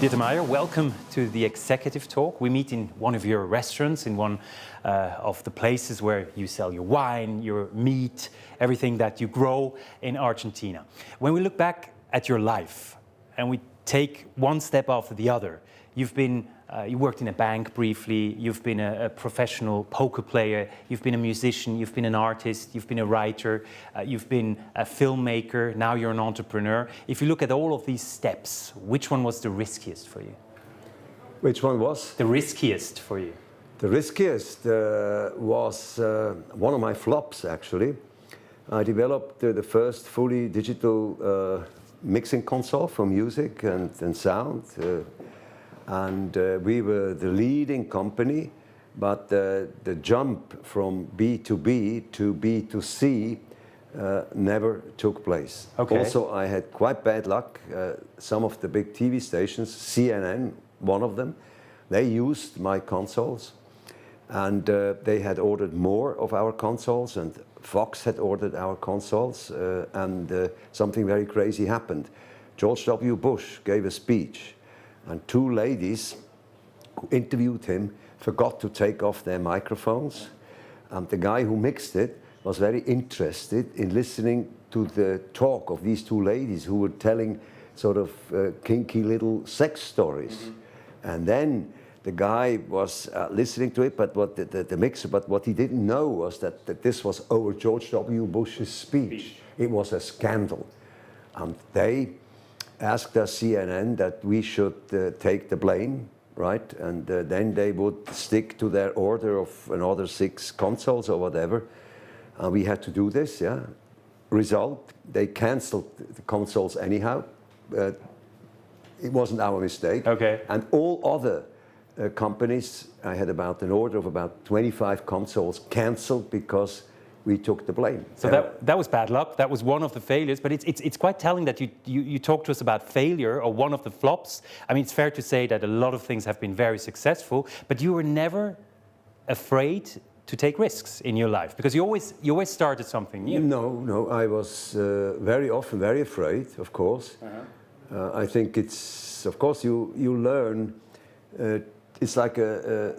Dieter Meier, welcome to the Executive Talk. We meet in one of your restaurants, in one of the places where you sell your wine, your meat, everything that you grow in Argentina. When we look back at your life and we take one step after the other, you worked in a bank briefly, you've been a professional poker player, you've been a musician, you've been an artist, you've been a writer, you've been a filmmaker, now you're an entrepreneur. If you look at all of these steps, which one was the riskiest for you? Which one was? The riskiest for you. The riskiest was one of my flops, actually. I developed the first fully digital mixing console for music and sound. We were the leading company, but the jump from B2B to B2C never took place. Okay. Also, I had quite bad luck. Some of the big TV stations, CNN, one of them, they used my consoles, and they had ordered more of our consoles, and Fox had ordered our consoles, and something very crazy happened. George W. Bush gave a speech, and two ladies who interviewed him forgot to take off their microphones. And the guy who mixed it was very interested in listening to the talk of these two ladies who were telling sort of kinky little sex stories. Mm-hmm. And then the guy was listening to it, but what the mixer, but what he didn't know was that this was over George W. Bush's speech. It was a scandal. And they asked us, CNN, that we should take the blame, right? And then they would stick to their order of another 6 consoles or whatever. And we had to do this, yeah. Result, they canceled the consoles anyhow. It wasn't our mistake. Okay. And all other companies, I had about an order of about 25 consoles canceled because we took the blame. So that was bad luck. That was one of the failures. But it's quite telling that you talked to us about failure or one of the flops. I mean, it's fair to say that a lot of things have been very successful, but you were never afraid to take risks in your life because you always started something new. No. I was very often very afraid, of course. Uh-huh. I think it's, of course, you learn. It's like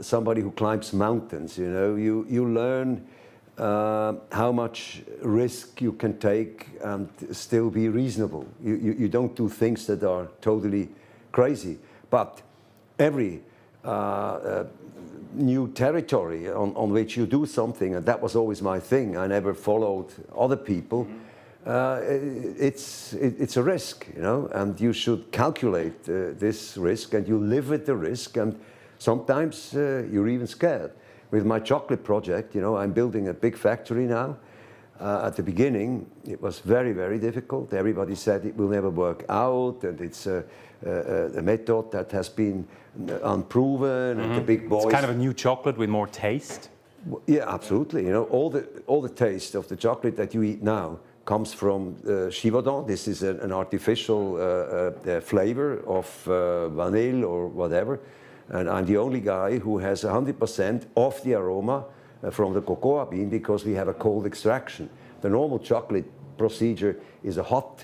somebody who climbs mountains. You know, you learn how much risk you can take and still be reasonable. You don't do things that are totally crazy. But every new territory on which you do something, and that was always my thing, I never followed other people, it's a risk, you know, and you should calculate this risk, and you live with the risk, and sometimes you're even scared. With my chocolate project, you know, I'm building a big factory now. At the beginning, it was very, very difficult. Everybody said it will never work out, and it's a method that has been unproven. Mm-hmm. And the big boys. It's kind of a new chocolate with more taste. Yeah, absolutely. You know, all the taste of the chocolate that you eat now comes from Givaudan. This is an artificial flavor of vanilla or whatever. And I'm the only guy who has 100% of the aroma from the cocoa bean because we have a cold extraction. The normal chocolate procedure is a hot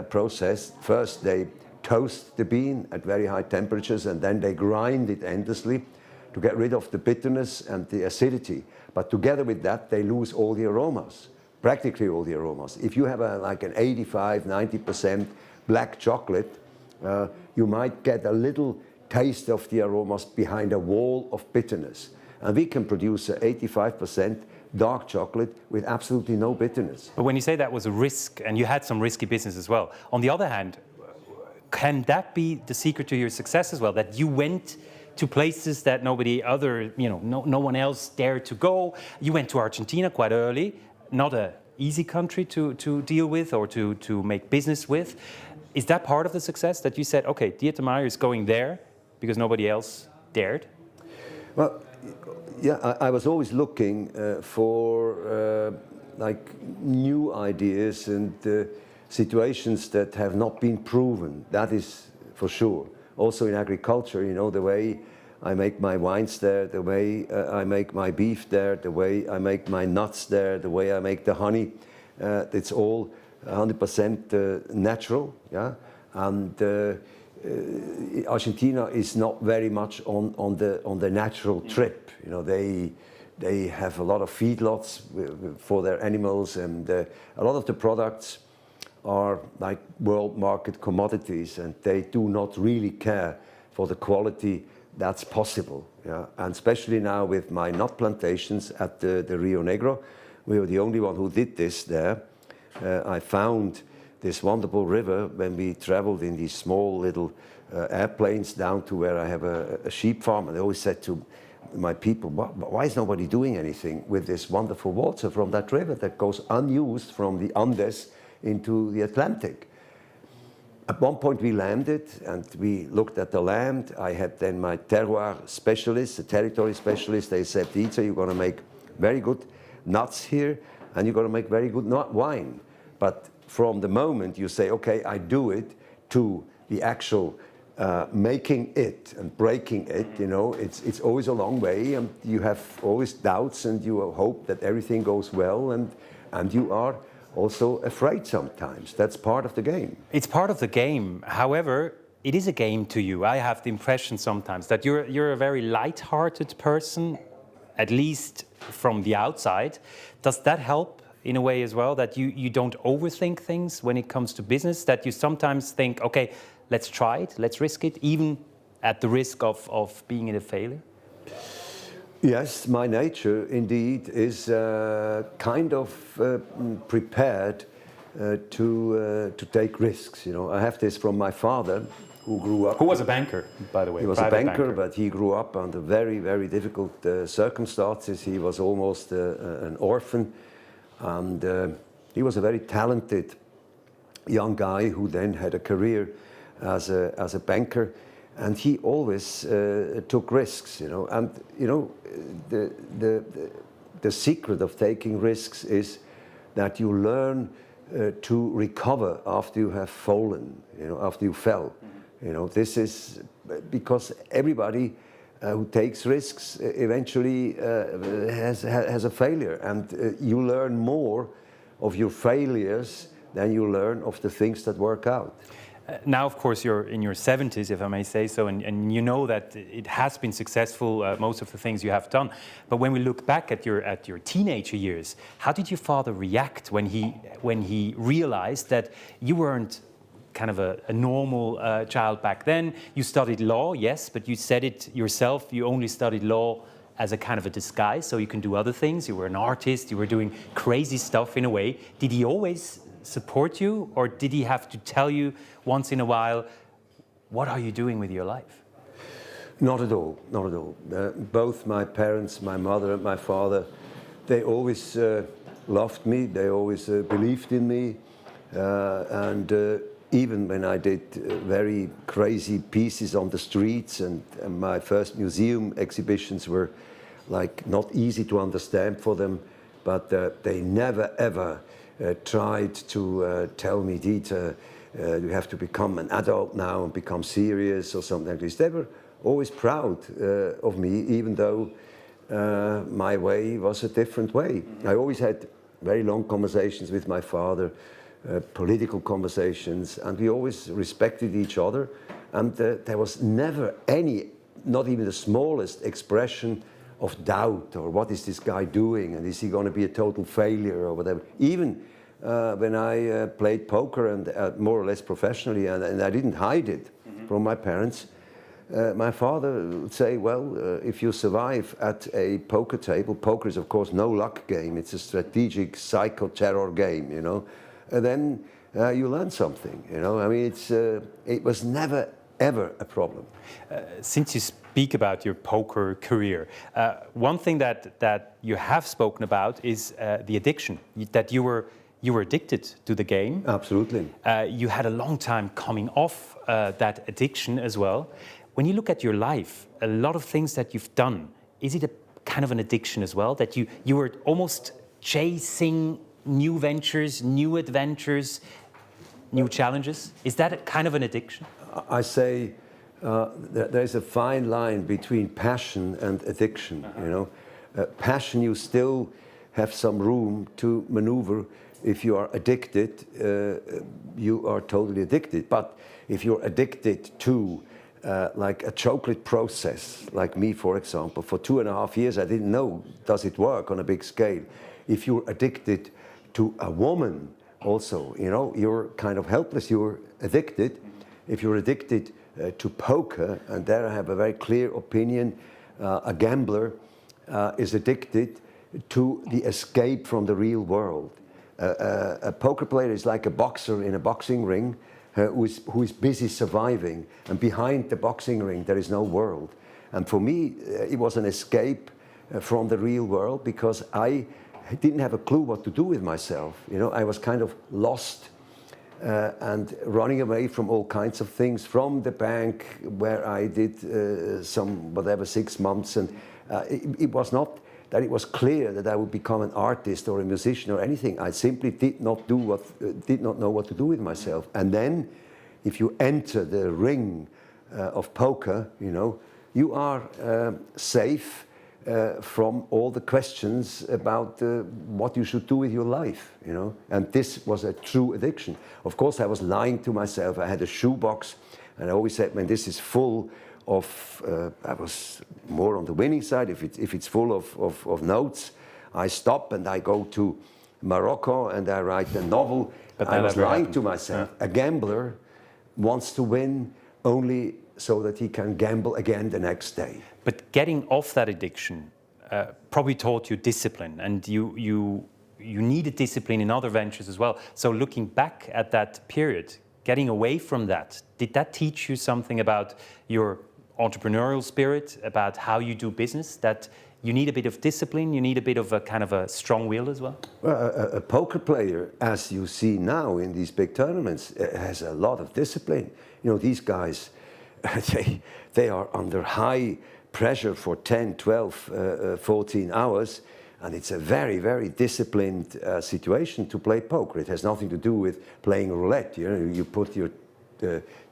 process. First they toast the bean at very high temperatures and then they grind it endlessly to get rid of the bitterness and the acidity. But together with that they lose all the aromas, practically all the aromas. If you have like an 85–90% black chocolate, you might get a little taste of the aromas behind a wall of bitterness. And we can produce 85% dark chocolate with absolutely no bitterness. But when you say that was a risk, and you had some risky business as well, on the other hand, can that be the secret to your success as well? That you went to places that nobody other, you know, no one else dared to go. You went to Argentina quite early, not an easy country to deal with or to make business with. Is that part of the success that you said, okay, Dieter Meier is going there because nobody else dared? Well, yeah, I was always looking for like new ideas and situations that have not been proven. That is for sure. Also in agriculture, you know, the way I make my wines there, the way I make my beef there, the way I make my nuts there, the way I make the honey, it's all 100% natural, yeah. And Argentina is not very much on the natural trip. You know, they have a lot of feedlots for their animals, and a lot of the products are like world market commodities, and they do not really care for the quality that's possible. Yeah? And especially now with my nut plantations at the Rio Negro, we were the only one who did this there. I found this wonderful river when we traveled in these small little airplanes down to where I have a sheep farm, and I always said to my people, why is nobody doing anything with this wonderful water from that river that goes unused from the Andes into the Atlantic? At one point we landed and we looked at the land. I had then my terroir specialist, the territory specialist. They said, Dieter, you're going to make very good nuts here and you're going to make very good wine. But from the moment you say, okay, I do it, to the actual making it and breaking it, you know, it's always a long way, and you have always doubts, and you hope that everything goes well, and you are also afraid sometimes. That's part of the game. It's part of the game. However, it is a game to you. I have the impression sometimes that you're a very light-hearted person, at least from the outside. Does that help in a way as well, that you don't overthink things when it comes to business, that you sometimes think, okay, let's try it, let's risk it, even at the risk of being a failure? Yes, my nature indeed is kind of prepared to take risks. You know, I have this from my father, who grew up. Who was a banker, by the way. He was a banker, but he grew up under very, very difficult circumstances. He was almost an orphan, and he was a very talented young guy who then had a career as a banker. And he always took risks, you know. And you know, the secret of taking risks is that you learn to recover after you have fallen, you know, after you fell. You know, this is because everybody who takes risks eventually has a failure, and you learn more of your failures than you learn of the things that work out. Now, of course, you're in your 70s, if I may say so, and you know that it has been successful, most of the things you have done. But when we look back at your teenager years, how did your father react when he realized that you weren't kind of a normal child back then? You studied law, yes, but you said it yourself, you only studied law as a kind of a disguise, so you can do other things. You were an artist, you were doing crazy stuff in a way. Did he always support you, or did he have to tell you once in a while, what are you doing with your life? Not at all, not at all. Both my parents, my mother and my father, they always loved me, they always believed in me, and even when I did very crazy pieces on the streets, and my first museum exhibitions were like not easy to understand for them, but they never ever tried to tell me, Dieter, you have to become an adult now and become serious or something like this. They were always proud of me, even though my way was a different way. I always had very long conversations with my father, political conversations, and we always respected each other. And there was never any, not even the smallest expression of doubt, or what is this guy doing, and is he going to be a total failure or whatever. Even when I played poker, and more or less professionally, and I didn't hide it from my parents, my father would say, well, if you survive at a poker table, poker is of course no luck game, it's a strategic psycho-terror game, you know, and then you learn something, you know. I mean, it was never ever a problem. Since you speak about your poker career, one thing that you have spoken about is the addiction, that you were addicted to the game. Absolutely. You had a long time coming off that addiction as well. When you look at your life, a lot of things that you've done, is it a kind of an addiction as well? That you were almost chasing new ventures, new adventures, new challenges? Is that a kind of an addiction? I say there's a fine line between passion and addiction. You know, passion, you still have some room to maneuver if you are addicted, you are totally addicted. But if you're addicted to like a chocolate process, like me, for example, for 2.5 years, I didn't know, does it work on a big scale? If you're addicted to a woman also, you know, you're kind of helpless, you're addicted. If you're addicted to poker, and there I have a very clear opinion, a gambler is addicted to the escape from the real world. A poker player is like a boxer in a boxing ring who is busy surviving, and behind the boxing ring there is no world. And for me, it was an escape from the real world, because I didn't have a clue what to do with myself. You know, I was kind of lost and running away from all kinds of things, from the bank where I did some whatever 6 months, and it was not that it was clear that I would become an artist or a musician or anything. I simply did not know what to do with myself. And then, if you enter the ring of poker, you know, you are safe from all the questions about what you should do with your life, you know. And this was a true addiction. Of course, I was lying to myself. I had a shoebox, and I always said, "Man, this is full of." I was more on the winning side. If it's full of notes, I stop and I go to Morocco and I write a novel. But I was lying to myself. Yeah. A gambler wants to win only so that he can gamble again the next day. But getting off that addiction probably taught you discipline, and you needed discipline in other ventures as well. So looking back at that period, getting away from that, did that teach you something about your entrepreneurial spirit, about how you do business, that you need a bit of discipline, you need a bit of a kind of a strong will as well? Well, a poker player, as you see now in these big tournaments, has a lot of discipline. You know, these guys, they are under high pressure for 10, 12, 14 hours, and it's a very, very disciplined situation to play poker. It has nothing to do with playing roulette. You know, you put your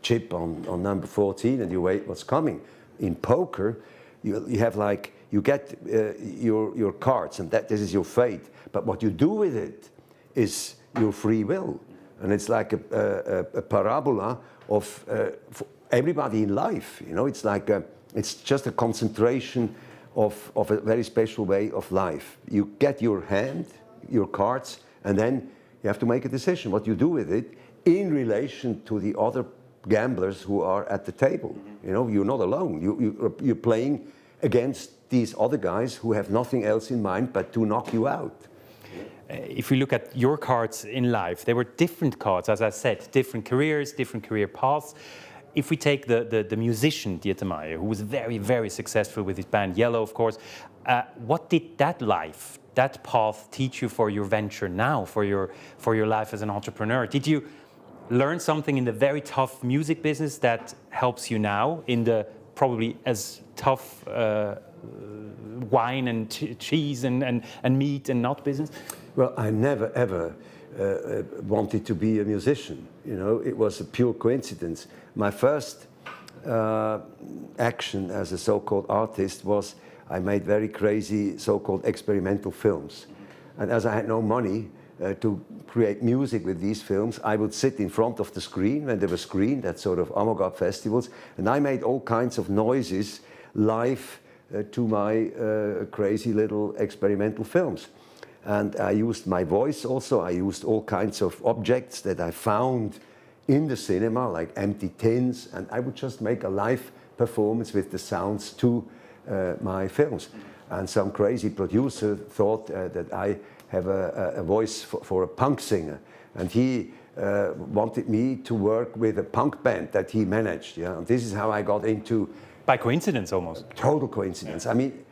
chip on number 14 and you wait what's coming. In poker, you have like, you get your cards, and this is your fate. But what you do with it is your free will. And it's like a parabola of for everybody in life. You know, it's like it's just a concentration of a very special way of life. You get your hand, your cards, and then you have to make a decision what you do with it in relation to the other gamblers who are at the table. You know, you're not alone. You're playing against these other guys who have nothing else in mind but to knock you out. If we look at your cards in life, they were different cards, as I said, different careers, different career paths. If we take the musician, Dieter Meier, who was very, very successful with his band Yello, of course, what did that life, that path teach you for your venture now, for your life as an entrepreneur? Did you learn something in the very tough music business that helps you now in the probably as tough wine and cheese and meat and nut business? Well, I never ever wanted to be a musician. You know, it was a pure coincidence. My first action as a so-called artist was I made very crazy so-called experimental films. And as I had no money to create music with these films, I would sit in front of the screen when they were screened at sort of avant-garde festivals, and I made all kinds of noises live to my crazy little experimental films. And I used my voice also. I used all kinds of objects that I found in the cinema, like empty tins, and I would just make a live performance with the sounds to my films. And some crazy producer thought that I have a voice for a punk singer, and he wanted me to work with a punk band that he managed. Yeah, and this is how I got into. By coincidence, almost. Total coincidence. I mean,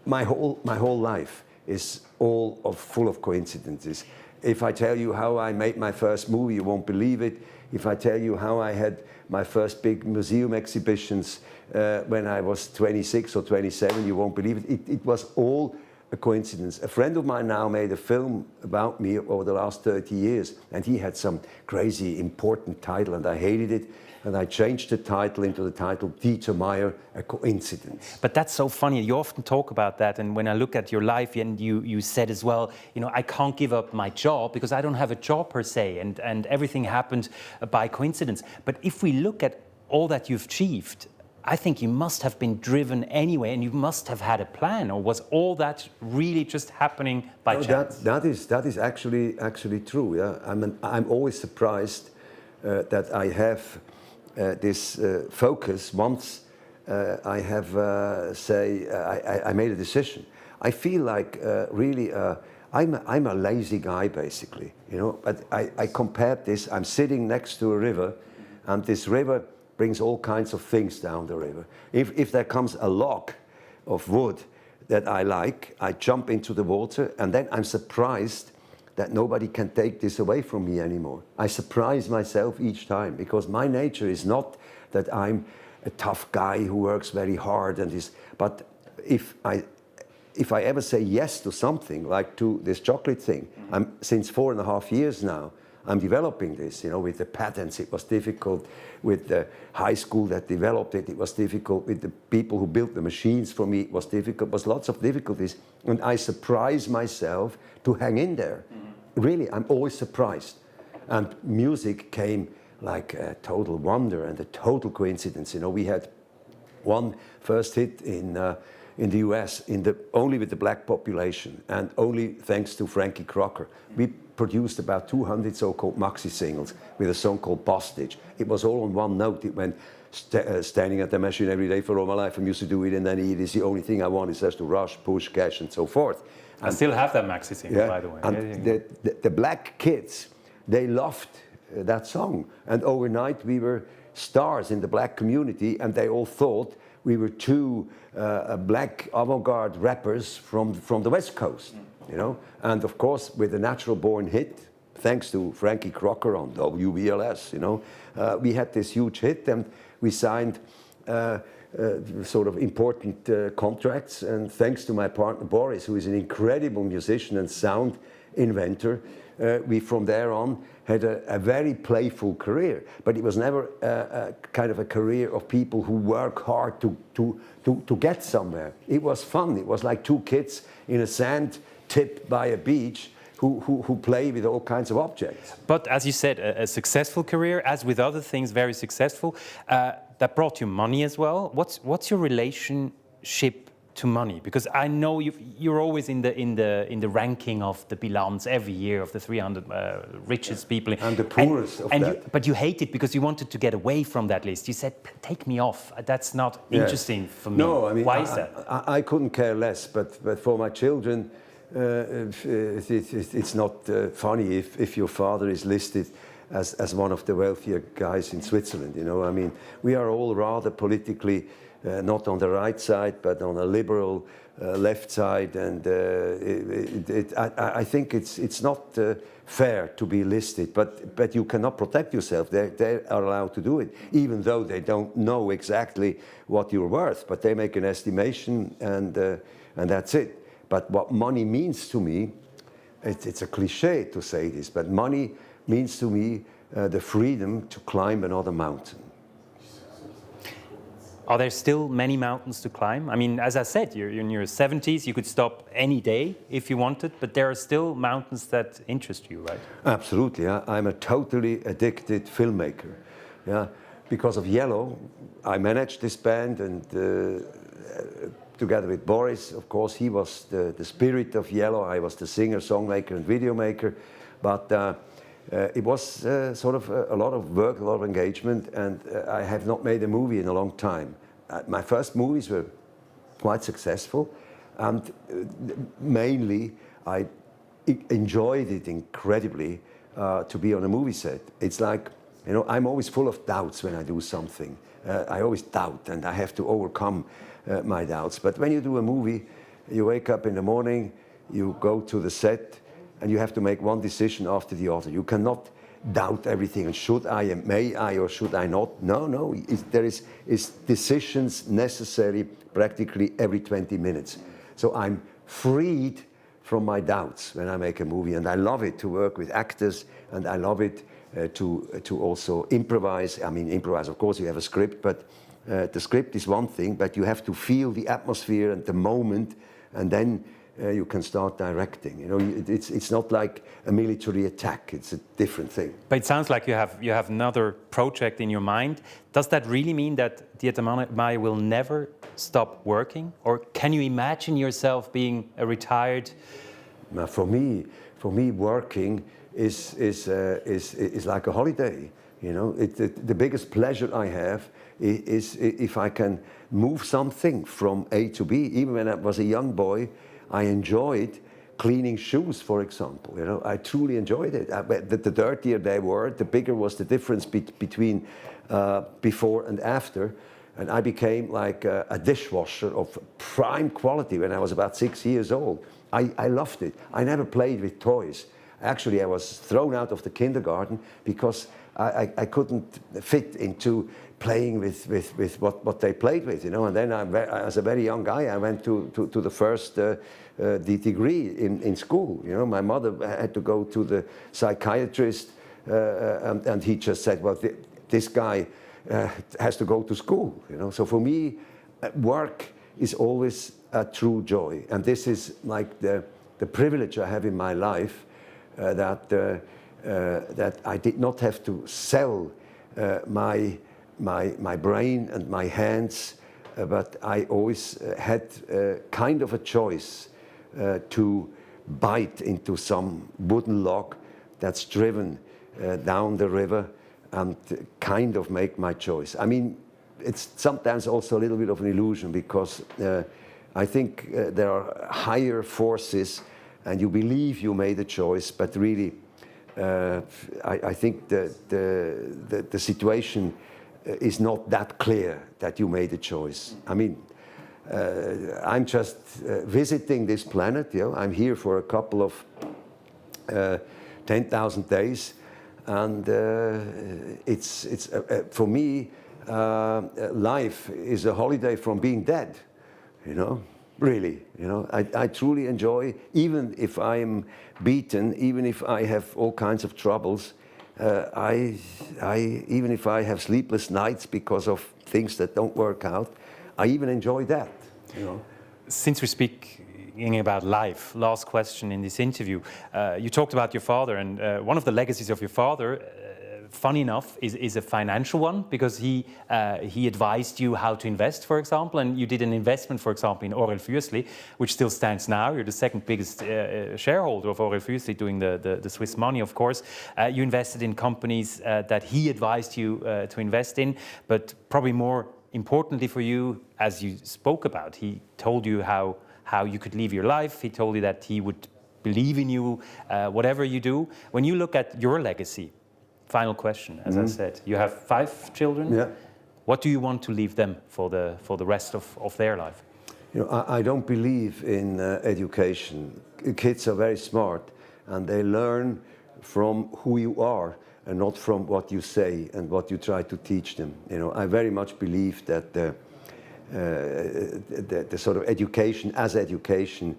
my whole life is full of coincidences. If I tell you how I made my first movie, you won't believe it. If I tell you how I had my first big museum exhibitions when I was 26 or 27, you won't believe it. It was all a coincidence. A friend of mine now made a film about me over the last 30 years, and he had some crazy important title, and I hated it. And I changed the title into the title Dieter Meier, A Coincidence. But that's so funny. You often talk about that. And when I look at your life, and you said as well, you know, I can't give up my job because I don't have a job per se. And everything happened by coincidence. But if we look at all that you've achieved, I think you must have been driven anyway, and you must have had a plan. Or was all that really just happening by chance? That is actually true. Yeah, I'm always surprised that I have this focus. Once I have I made a decision. I feel like really I'm a lazy guy basically, you know. But I compared this. I'm sitting next to a river, and this river brings all kinds of things down the river. If there comes a log of wood that I like, I jump into the water, and then I'm surprised that nobody can take this away from me anymore. I surprise myself each time, because my nature is not that I'm a tough guy who works very hard and is, but if I ever say yes to something, like to this chocolate thing, since 4.5 years now, I'm developing this, you know, with the patents. It was difficult with the high school that developed it. It was difficult with the people who built the machines for me. It was difficult. It was lots of difficulties. And I surprise myself to hang in there. Really, I'm always surprised. And music came like a total wonder and a total coincidence. You know, we had one first hit in the US, only with the black population, and only thanks to Frankie Crocker. We produced about 200 so-called maxi singles with a song called Postage. It was all on one note. It went, standing at the machine every day for all my life. I'm used to do it, and then it is the only thing I want. It says to rush, push, cash, and so forth. I still have that maxi single, by the way. And the black kids, they loved that song. And overnight we were stars in the black community, and they all thought we were two black avant-garde rappers from the West Coast, you know. And of course, with a natural born hit, thanks to Frankie Crocker on WBLS, you know, we had this huge hit, and we signed sort of important contracts. And thanks to my partner Boris, who is an incredible musician and sound inventor, we from there on had a very playful career. But it was never a kind of a career of people who work hard to get somewhere. It was fun. It was like two kids in a sand tip by a beach who play with all kinds of objects. But as you said, a successful career, as with other things, very successful. That brought you money as well. What's your relationship to money? Because I know you're always in the ranking of the Bilanz every year of the 300 richest people. And the poorest of that. But you hate it because you wanted to get away from that list. You said, take me off. That's not interesting for me. No, I mean, why is that? I couldn't care less. But for my children, it's not funny if your father is listed as one of the wealthier guys in Switzerland. You know, I mean, we are all rather politically not on the right side, but on a liberal left side, and I think it's not fair to be listed. But you cannot protect yourself. They are allowed to do it, even though they don't know exactly what you're worth. But they make an estimation, and that's it. But what money means to me, it's a cliche to say this, but money means to me the freedom to climb another mountain. Are there still many mountains to climb? I mean, as I said, you're in your 70s, you could stop any day if you wanted, but there are still mountains that interest you, right? Absolutely. Yeah. I'm a totally addicted filmmaker. Yeah. Because of Yello, I managed this band, and together with Boris, of course, he was the spirit of Yello. I was the singer, songmaker, and video maker. But it was sort of a lot of work, a lot of engagement, and I have not made a movie in a long time. My first movies were quite successful, and mainly I enjoyed it incredibly to be on a movie set. It's like, you know, I'm always full of doubts when I do something. I always doubt, and I have to overcome my doubts. But when you do a movie, you wake up in the morning, you go to the set, and you have to make one decision after the other. You cannot doubt everything. And should I, and may I, or should I not? No. There is decisions necessary practically every 20 minutes. So I'm freed from my doubts when I make a movie. And I love it to work with actors, and I love it to also improvise. I mean, improvise, of course, you have a script, but the script is one thing, but you have to feel the atmosphere and the moment, and then you can start directing. You know, it's not like a military attack. It's a different thing. But it sounds like you have another project in your mind. Does that really mean that Dieter Meier will never stop working, or can you imagine yourself being a retired? Now, for me, working is like a holiday. You know, the biggest pleasure I have is if I can move something from A to B. Even when I was a young boy, I enjoyed cleaning shoes, for example. You know, I truly enjoyed it. The dirtier they were, the bigger was the difference between before and after. And I became like a dishwasher of prime quality when I was about 6 years old. I loved it. I never played with toys. Actually, I was thrown out of the kindergarten because I couldn't fit into playing with what they played with, you know. And then as a very young guy, I went to the first degree in school. You know, my mother had to go to the psychiatrist, and he just said, well, this guy has to go to school, you know. So for me, work is always a true joy, and this is like the privilege I have in my life, that I did not have to sell my brain and my hands, but I always had kind of a choice to bite into some wooden log that's driven down the river and kind of make my choice. I mean, it's sometimes also a little bit of an illusion, because I think there are higher forces and you believe you made a choice, but really I think the situation is not that clear that you made a choice. I mean, I'm just visiting this planet. You know, I'm here for a couple of 10,000 days, and it's for me, life is a holiday from being dead. You know, really. You know, I truly enjoy, even if I'm beaten, even if I have all kinds of troubles. Even if I have sleepless nights because of things that don't work out, I even enjoy that. You know. Since we're speaking about life, last question in this interview, you talked about your father, and one of the legacies of your father, funny enough, is a financial one, because he advised you how to invest, for example, and you did an investment, for example, in Orel Füssli, which still stands now. You're the second biggest shareholder of Orel Füssli, doing the Swiss money, of course. You invested in companies that he advised you to invest in, but probably more importantly for you, as you spoke about, he told you how you could live your life. He told you that he would believe in you, whatever you do. When you look at your legacy, final question, as I said, you have 5 children. Yeah. What do you want to leave them for the rest of their life? You know, I don't believe in education. Kids are very smart, and they learn from who you are and not from what you say and what you try to teach them. You know, I very much believe that the sort of education as education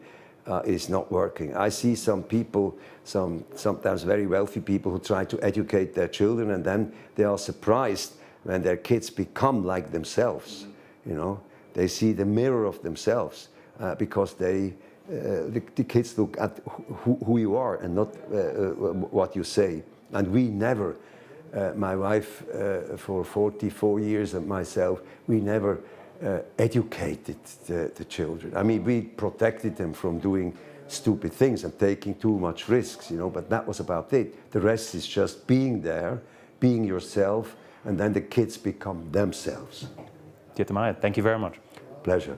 is not working. I see some people, sometimes very wealthy people, who try to educate their children, and then they are surprised when their kids become like themselves. You know, they see the mirror of themselves, because the kids look at who you are and not what you say. And we never, my wife for 44 years and myself, we never educated the children. I mean, we protected them from doing stupid things and taking too much risks, you know, but that was about it. The rest is just being there, being yourself, and then the kids become themselves. Dieter Meier, thank you very much. Pleasure.